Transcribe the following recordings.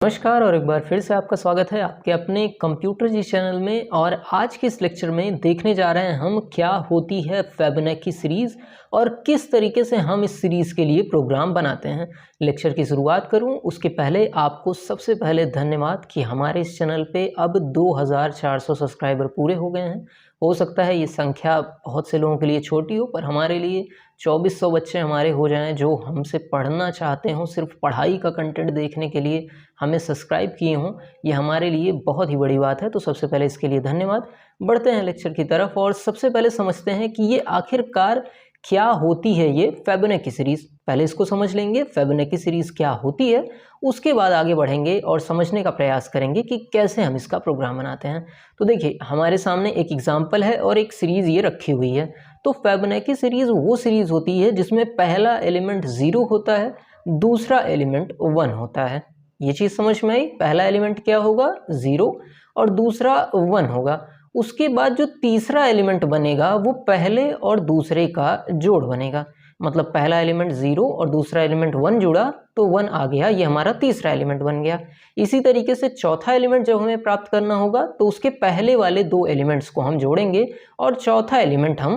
नमस्कार और एक बार फिर से आपका स्वागत है आपके अपने कंप्यूटर जी चैनल में। और आज के इस लेक्चर में देखने जा रहे हैं हम क्या होती है फिबोनाची सीरीज़ और किस तरीके से हम इस सीरीज़ के लिए प्रोग्राम बनाते हैं। लेक्चर की शुरुआत करूं उसके पहले आपको सबसे पहले धन्यवाद कि हमारे इस चैनल पे अब 2400 सब्सक्राइबर पूरे हो गए हैं। हो सकता है ये संख्या बहुत से लोगों के लिए छोटी हो, पर हमारे लिए 2400 बच्चे हमारे हो जाएं जो हमसे पढ़ना चाहते हों, सिर्फ पढ़ाई का कंटेंट देखने के लिए हमें सब्सक्राइब किए हों, ये हमारे लिए बहुत ही बड़ी बात है। तो सबसे पहले इसके लिए धन्यवाद। बढ़ते हैं लेक्चर की तरफ और सबसे पहले समझते हैं कि ये आखिरकार क्या होती है ये फिबोनाची सीरीज़। पहले इसको समझ लेंगे फिबोनाची सीरीज़ क्या होती है, उसके बाद आगे बढ़ेंगे और समझने का प्रयास करेंगे कि कैसे हम इसका प्रोग्राम बनाते हैं। तो देखिए हमारे सामने एक एग्जाम्पल है और एक सीरीज़ ये रखी हुई है। तो फिबोनाची सीरीज़ वो सीरीज़ होती है जिसमें पहला एलिमेंट 0 होता है, दूसरा एलिमेंट 1 होता है। ये चीज़ समझ में आई। पहला एलिमेंट क्या होगा 0 और दूसरा 1 होगा। उसके बाद जो तीसरा एलिमेंट बनेगा वो पहले और दूसरे का जोड़ बनेगा। मतलब पहला एलिमेंट 0 और दूसरा एलिमेंट 1 जुड़ा तो 1 आ गया, ये हमारा तीसरा एलिमेंट बन गया। इसी तरीके से चौथा एलिमेंट जब हमें प्राप्त करना होगा तो उसके पहले वाले दो एलिमेंट्स को हम जोड़ेंगे और चौथा एलिमेंट हम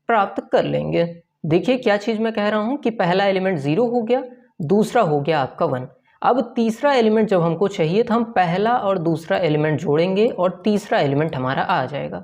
प्राप्त कर लेंगे। देखिए क्या चीज़ मैं कह रहा हूँ कि पहला एलिमेंट 0 हो गया, दूसरा हो गया आपका 1। अब तीसरा एलिमेंट जब हमको चाहिए तो हम पहला और दूसरा एलिमेंट जोड़ेंगे और तीसरा एलिमेंट हमारा आ जाएगा।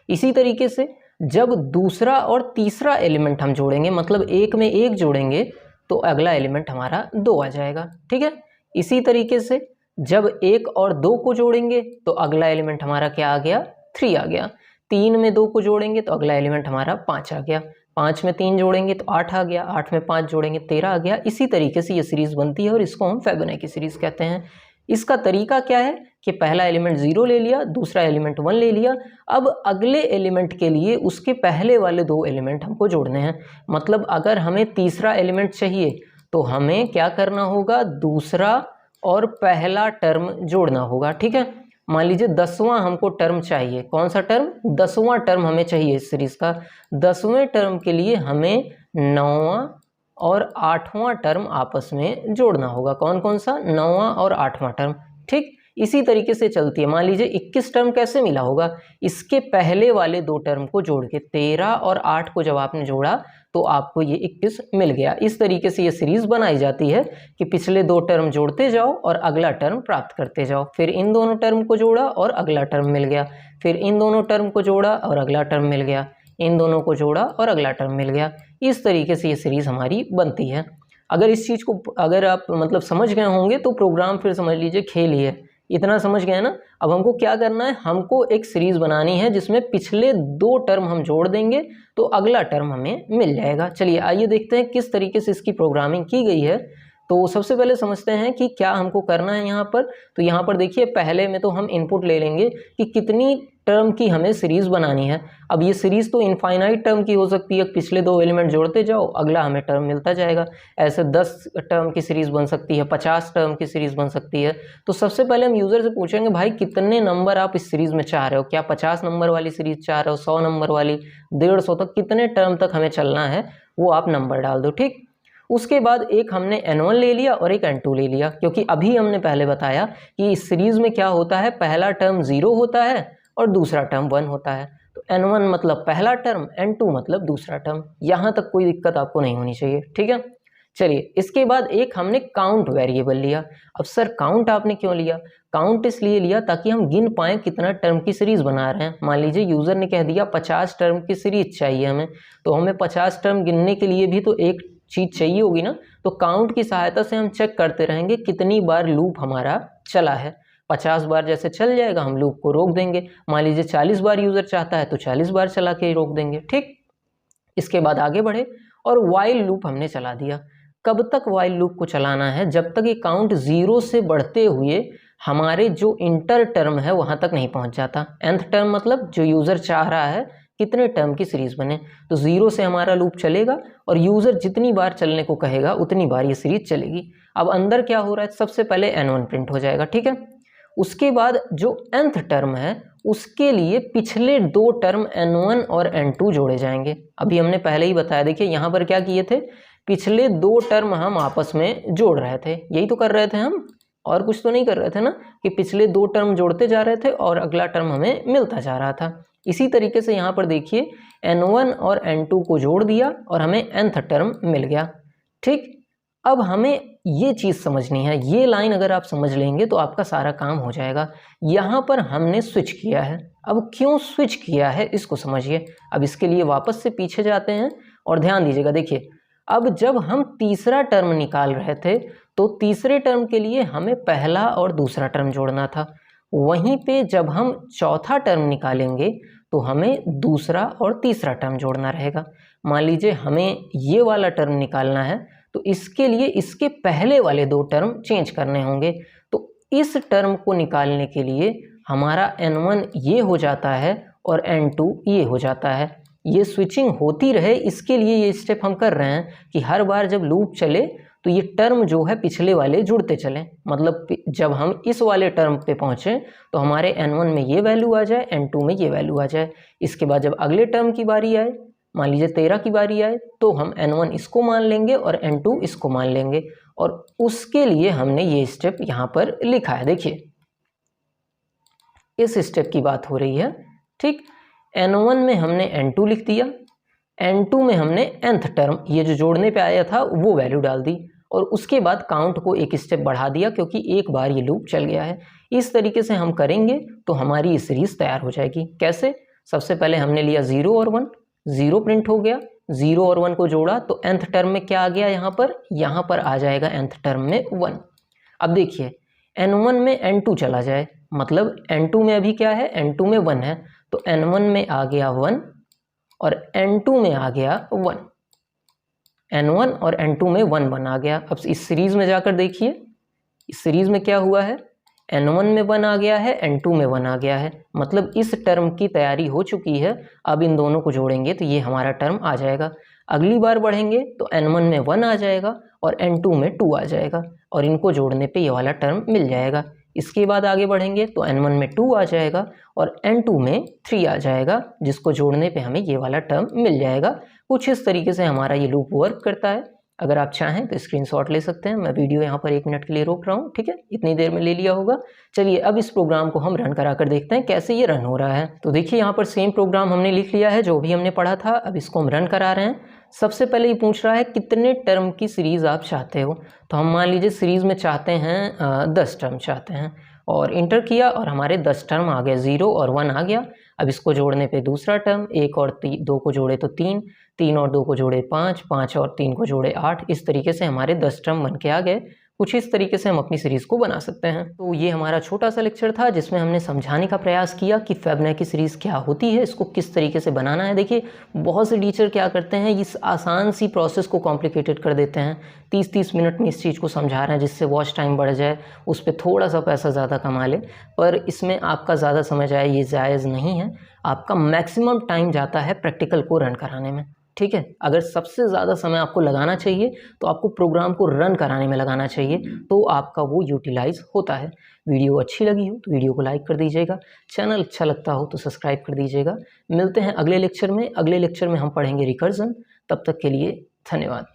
इसी तरीके से जब दूसरा और तीसरा एलिमेंट हम जोड़ेंगे, मतलब एक में एक जोड़ेंगे, तो अगला एलिमेंट हमारा 2 आ जाएगा। ठीक है। इसी तरीके से जब 1 और 2 को जोड़ेंगे तो अगला एलिमेंट हमारा क्या आ गया 3 आ गया। 3 में 2 को जोड़ेंगे तो अगला एलिमेंट हमारा 5 आ गया। 5 में 3 जोड़ेंगे तो 8 आ गया। 8 में 5 जोड़ेंगे 13 आ गया। इसी तरीके से ये सीरीज़ बनती है और इसको हम फिबोनाची सीरीज़ कहते हैं। इसका तरीका क्या है कि पहला एलिमेंट 0 ले लिया, दूसरा एलिमेंट 1 ले लिया। अब अगले एलिमेंट के लिए उसके पहले वाले दो एलिमेंट हमको जोड़ने हैं। मतलब अगर हमें तीसरा एलिमेंट चाहिए तो हमें क्या करना होगा, दूसरा और पहला टर्म जोड़ना होगा। ठीक है। मान लीजिए 10वां हमको टर्म चाहिए। कौन सा टर्म? 10वां टर्म हमें चाहिए इस सीरीज़ का। 10वें टर्म के लिए हमें 9वां और 8वां टर्म आपस में जोड़ना होगा। कौन कौन सा? 9वां और 8वां टर्म। ठीक। इसी तरीके से चलती है। मान लीजिए 21 टर्म कैसे मिला होगा, इसके पहले वाले दो टर्म को जोड़ के 13 और 8 को जब आपने जोड़ा तो आपको ये 21 मिल गया। इस तरीके से ये सीरीज़ बनाई जाती है कि पिछले दो टर्म जोड़ते जाओ और अगला टर्म प्राप्त करते जाओ। फिर इन दोनों टर्म को जोड़ा और अगला टर्म मिल गया। फिर इन दोनों टर्म को जोड़ा और अगला टर्म मिल गया। इन दोनों को जोड़ा और अगला टर्म मिल गया। इस तरीके से ये सीरीज़ हमारी बनती है। अगर इस चीज़ को अगर आप मतलब समझ गए होंगे तो प्रोग्राम फिर समझ लीजिए खेल ही है। इतना समझ गए ना। अब हमको क्या करना है, हमको एक सीरीज़ बनानी है जिसमें पिछले दो टर्म हम जोड़ देंगे तो अगला टर्म हमें मिल जाएगा। चलिए आइए देखते हैं किस तरीके से इसकी प्रोग्रामिंग की गई है। तो सबसे पहले समझते हैं कि क्या हमको करना है यहाँ पर। तो यहाँ पर देखिए पहले में तो हम इनपुट ले लेंगे कि कितनी टर्म की हमें सीरीज़ बनानी है। अब ये सीरीज़ तो इनफाइनाइट टर्म की हो सकती है, पिछले दो एलिमेंट जोड़ते जाओ अगला हमें टर्म मिलता जाएगा। ऐसे 10 टर्म की सीरीज़ बन सकती है, 50 टर्म की सीरीज़ बन सकती है। तो सबसे पहले हम यूज़र से पूछेंगे भाई कितने नंबर आप इस सीरीज़ में चाह रहे हो, क्या 50 नंबर वाली सीरीज़ चाह रहे हो, 100 नंबर वाली, 150 तक, कितने टर्म तक हमें चलना है वो आप नंबर डाल दो। ठीक। उसके बाद एक हमने n1 ले लिया और एक n2 ले लिया, क्योंकि अभी हमने पहले बताया कि इस सीरीज़ में क्या होता है, पहला टर्म 0 होता है और दूसरा टर्म 1 होता है। तो n1 मतलब पहला टर्म, n2 मतलब दूसरा टर्म। यहाँ तक कोई दिक्कत आपको नहीं होनी चाहिए। ठीक है। चलिए इसके बाद एक हमने काउंट वेरिएबल लिया। अब सर काउंट आपने क्यों लिया? काउंट इसलिए लिया ताकि हम गिन पाएँ कितना टर्म की सीरीज़ बना रहे हैं। मान लीजिए यूज़र ने कह दिया 50 टर्म की सीरीज़ चाहिए हमें, तो हमें 50 टर्म गिनने के लिए भी तो एक चीज़ चाहिए होगी ना। तो काउंट की सहायता से हम चेक करते रहेंगे कितनी बार लूप हमारा चला है। 50 बार जैसे चल जाएगा हम लूप को रोक देंगे। मान लीजिए 40 बार यूज़र चाहता है तो 40 बार चला के रोक देंगे। ठीक। इसके बाद आगे बढ़े और वाइल लूप हमने चला दिया। कब तक वाइल लूप को चलाना है? जब तक ये काउंट 0 से बढ़ते हुए हमारे जो इंटर टर्म है वहाँ तक नहीं पहुँच जाता। nth टर्म मतलब जो यूज़र चाह रहा है कितने टर्म की सीरीज़ बने, तो 0 से हमारा लूप चलेगा और यूज़र जितनी बार चलने को कहेगा उतनी बार ये सीरीज़ चलेगी। अब अंदर क्या हो रहा है, सबसे पहले n1 प्रिंट हो जाएगा। ठीक है। उसके बाद जो nth टर्म है उसके लिए पिछले दो टर्म n1 और n2 जोड़े जाएंगे। अभी हमने पहले ही बताया, देखिए यहाँ पर क्या किए थे, पिछले दो टर्म हम आपस में जोड़ रहे थे, यही तो कर रहे थे हम। और कुछ तो नहीं कर रहे थे ना कि पिछले 2 टर्म जोड़ते जा रहे थे और अगला टर्म हमें मिलता जा रहा था। इसी तरीके से यहाँ पर देखिए n1 और n2 को जोड़ दिया और हमें nth टर्म मिल गया। ठीक, अब हमें ये चीज़ समझनी है, ये लाइन अगर आप समझ लेंगे तो आपका सारा काम हो जाएगा। यहाँ पर हमने स्विच किया है, अब क्यों स्विच किया है इसको समझिए। अब इसके लिए वापस से पीछे जाते हैं और ध्यान दीजिएगा। देखिए, अब जब हम तीसरा टर्म निकाल रहे थे तो तीसरे टर्म के लिए हमें पहला और दूसरा टर्म जोड़ना था। वहीं पे जब हम चौथा टर्म निकालेंगे तो हमें दूसरा और तीसरा टर्म जोड़ना रहेगा। मान लीजिए हमें ये वाला टर्म निकालना है तो इसके लिए इसके पहले वाले 2 टर्म चेंज करने होंगे। तो इस टर्म को निकालने के लिए हमारा n1 ये हो जाता है और n2 ये हो जाता है। ये स्विचिंग होती रहे इसके लिए ये स्टेप हम कर रहे हैं कि हर बार जब लूप चले तो ये टर्म जो है पिछले वाले जुड़ते चलें। मतलब जब हम इस वाले टर्म पे पहुँचे तो हमारे n1 में ये वैल्यू आ जाए, n2 में ये वैल्यू आ जाए। इसके बाद जब अगले टर्म की बारी आए, मान लीजिए 13 की बारी आए, तो हम n1 इसको मान लेंगे और n2 इसको मान लेंगे। और उसके लिए हमने ये स्टेप यहाँ पर लिखा है। देखिए, इस स्टेप की बात हो रही है। ठीक, n1 में हमने n2 लिख दिया, n2 में हमने nth टर्म ये जो जोड़ने पे आया था वो वैल्यू डाल दी और उसके बाद काउंट को एक स्टेप बढ़ा दिया क्योंकि एक बार ये लूप चल गया है। इस तरीके से हम करेंगे तो हमारी ये सीरीज तैयार हो जाएगी। कैसे? सबसे पहले हमने लिया 0 और 1, 0 प्रिंट हो गया, 0 और 1 को जोड़ा तो nth टर्म में क्या आ गया, यहाँ पर आ जाएगा nth टर्म में 1। अब देखिए n1 में n2 चला जाए, मतलब n2 में अभी क्या है, n2 में 1 है, तो n1 में आ गया 1 और n2 में आ गया 1। n1 और n2 में 1 1 आ गया। अब इस सीरीज में जाकर देखिए, इस सीरीज में क्या हुआ है, n1 में 1 आ गया है, n2 में 1 आ गया है, मतलब इस टर्म की तैयारी हो चुकी है। अब इन दोनों को जोड़ेंगे तो ये हमारा टर्म आ जाएगा। अगली बार बढ़ेंगे तो n1 में 1 आ जाएगा और n2 में 2 आ जाएगा और इनको जोड़ने पे ये वाला टर्म मिल जाएगा। इसके बाद आगे बढ़ेंगे तो n1 में 2 आ जाएगा और n2 में 3 आ जाएगा, जिसको जोड़ने पे हमें ये वाला टर्म मिल जाएगा। कुछ इस तरीके से हमारा ये लूप वर्क करता है। अगर आप चाहें तो स्क्रीनशॉट ले सकते हैं। मैं वीडियो यहाँ पर 1 मिनट के लिए रोक रहा हूँ, ठीक है, इतनी देर में ले लिया होगा। चलिए अब इस प्रोग्राम को हम रन करा कर देखते हैं कैसे ये रन हो रहा है। तो देखिए यहाँ पर सेम प्रोग्राम हमने लिख लिया है जो भी हमने पढ़ा था। अब इसको हम रन करा रहे हैं। सबसे पहले ये पूछ रहा है कितने टर्म की सीरीज़ आप चाहते हो, तो हम मान लीजिए सीरीज़ में चाहते हैं 10 टर्म चाहते हैं और इंटर किया और हमारे 10 टर्म आ गए, 0 और 1 आ गया। अब इसको जोड़ने पे दूसरा टर्म, 1 और 2 को जोड़े तो 3, 3 और 2 को जोड़े 5, 5 और 3 को जोड़े 8। इस तरीके से हमारे 10 टर्म बन के आ गए। कुछ इस तरीके से हम अपनी सीरीज़ को बना सकते हैं। तो ये हमारा छोटा सा लेक्चर था जिसमें हमने समझाने का प्रयास किया कि फिबोनाची सीरीज़ क्या होती है, इसको किस तरीके से बनाना है। देखिए बहुत से टीचर क्या करते हैं, इस आसान सी प्रोसेस को कॉम्प्लिकेटेड कर देते हैं। 30-30 मिनट में इस चीज़ को समझा रहे हैं जिससे वॉच टाइम बढ़ जाए, उस पर थोड़ा सा पैसा ज़्यादा कमा ले, पर इसमें आपका ज़्यादा समझ आए ये जायज़ नहीं है। आपका मैक्सिमम टाइम जाता है प्रैक्टिकल को रन कराने में, ठीक है। अगर सबसे ज़्यादा समय आपको लगाना चाहिए तो आपको प्रोग्राम को रन कराने में लगाना चाहिए, तो आपका वो यूटिलाइज होता है। वीडियो अच्छी लगी हो तो वीडियो को लाइक कर दीजिएगा, चैनल अच्छा लगता हो तो सब्सक्राइब कर दीजिएगा। मिलते हैं अगले लेक्चर में। अगले लेक्चर में हम पढ़ेंगे रिकर्जन। तब तक के लिए धन्यवाद।